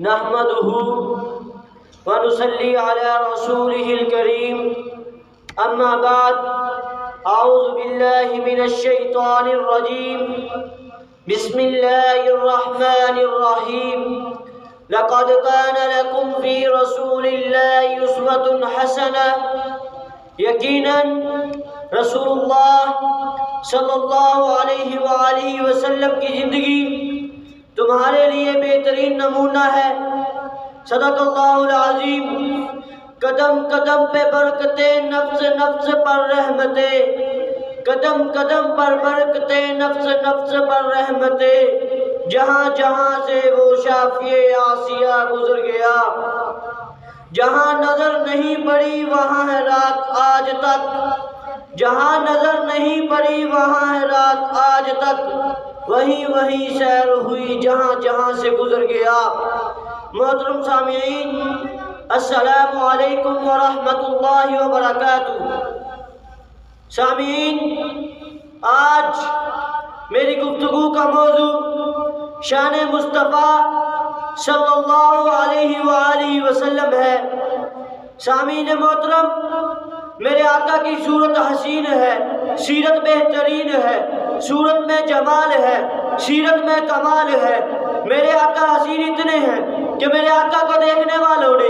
نحمده ونصلي على رسوله الكريم أما بعد أعوذ بالله من الشيطان الرجيم بسم الله الرحمن الرحيم لقد كان لكم في رسول الله أسوة حسنة یقیناً رسول اللہ صلی اللہ علیہ وآلہ وسلم کی زندگی تمہارے لیے بہترین نمونہ ہے۔ صدق اللہ العظیم۔ قدم قدم پہ برکتیں، نفس نفس پر رحمتیں، قدم قدم پر برکتیں، نفس نفس پر رحمتیں، جہاں جہاں سے وہ شافیع آسیہ گزر گیا، جہاں نظر نہیں پڑی وہاں ہے رات آج تک، جہاں نظر نہیں پڑی وہاں ہے رات آج تک، وہیں وہیں سیر ہوئی جہاں جہاں سے گزر گیا۔ محترم سامعین، السلام علیکم ورحمۃ اللہ وبرکاتہ۔ سامعین، آج میری گفتگو کا موضوع شان مصطفیٰ صلی اللہ علیہ وآلہ وسلم ہے۔ سامعین محترم، میرے آقا کی صورت حسین ہے، سیرت بہترین ہے، صورت میں جمال ہے، سیرت میں کمال ہے۔ میرے آقا حسین اتنے ہیں کہ میرے آقا کو دیکھنے والوں نے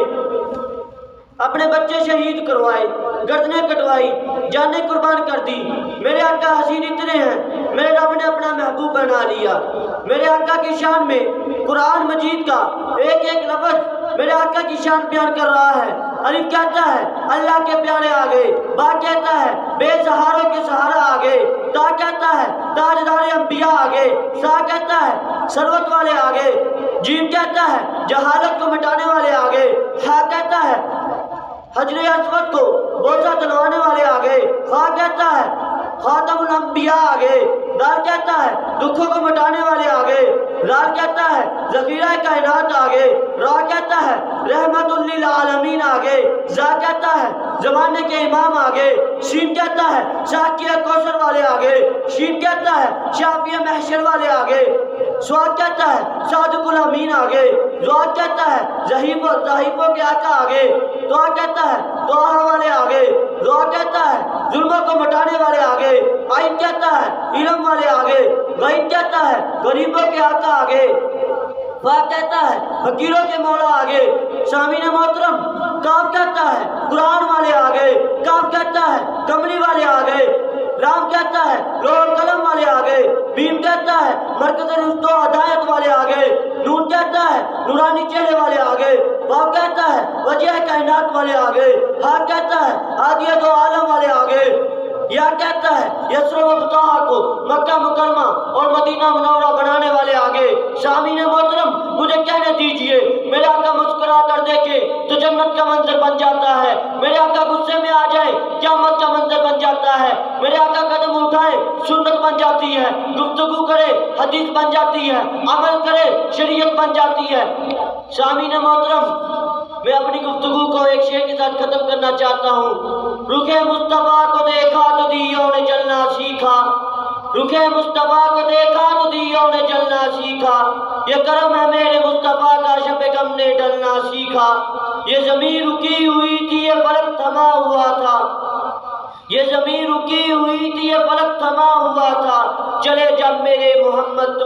اپنے بچے شہید کروائے، گردنیں کٹوائی، جانیں قربان کر دی۔ میرے آقا حسین اتنے ہیں، میرے رب نے اپنا محبوب بنا لیا۔ میرے آقا کی شان میں قرآن مجید کا ایک ایک لفظ میرے آقا کی شان بیان کر رہا ہے۔ الف کہتا ہے اللہ کے پیارے آگے، با کہتا ہے بے سہاروں کے سہارا آگے، تا کہتا ہے تاجدار انبیاء آگے، سا کہتا ہے ثروت والے آگے، جیم کہتا ہے جہالت کو مٹانے والے آگے، ہا کہتا ہے حجر اسود کو بوسہ دلوانے والے آگے، خا کہتا ہے خاتم الانبیاء آگے، دال کہتا ہے دکھوں کو مٹانے والے آگے، لال کہتا ہے ذخیرہ کائنات آگے، را کہتا ہے رحمت للعالمین آگے، زا کہتا ہے زمانے کے امام آگے، شین کہتا ہے ساقی کوثر والے آگے، شین کہتا ہے شافی محشر والے آگے، سواد کہتا ہے صادق الامین آگے، زواد کہتا ہے ضعیفوں کے آقا آگے، دعا کہتا ہے دعا والے آگے، دعا کہتا ہے ظلموں کو مٹانے والے آگے، آئین کہتا ہے علم والے آگے، غیب کہتا ہے غریبوں کے آقا آگے، فا کہتا ہے فقیروں کے مولا آگے۔ سامعین محترم، کاف کہتا ہے قرآن والے آگے، کاف کہتا ہے کملی والے آگے، رام کہتا ہے لوح قلم والے آگے، بیم کہتا ہے مرکز رشت و ہدایت والے آگے، نون کہتا ہے نورانی چہرے والے آگے، واو کہتا ہے وجہ کائنات والے آگے، ہا کہتا ہے ہادیت و عالم والے آگے، یا کہتا ہے یسر و فتح کو مکہ مکرمہ اور مدینہ منورہ بنانے والے آگے۔ سامعین محترم، مجھے کہنے دیجئے میرے آقا مسکرا کر دیکھے تو جنت کا منظر بن جاتا ہے، میرے آقا غصے میں آ جائے قیامت کا منظر بن جاتا ہے، میرے آقا قدم اٹھائے سنت بن جاتی ہے، گفتگو کرے حدیث بن جاتی ہے، عمل کرے شریعت بن جاتی ہے۔ سامعین محترم، میں اپنی گفتگو کو ایک شعر کے ساتھ ختم کرنا چاہتا ہوں۔ رخ مصطفیٰ کو دیکھا تو دیوں نے جلنا سیکھا، رخ مصطفیٰ کو دیکھا تو دیوں نے جلنا سیکھا، یہ کرم ہے میرے مصطفیٰ کا شب غم نے ڈلنا سیکھا، یہ زمین رکی ہوئی تھی یہ فلک تھما ہوا تھا، یہ زمین رکی ہوئی تھی یہ فلک تھما ہوا تھا، چلے جب میرے محمد تو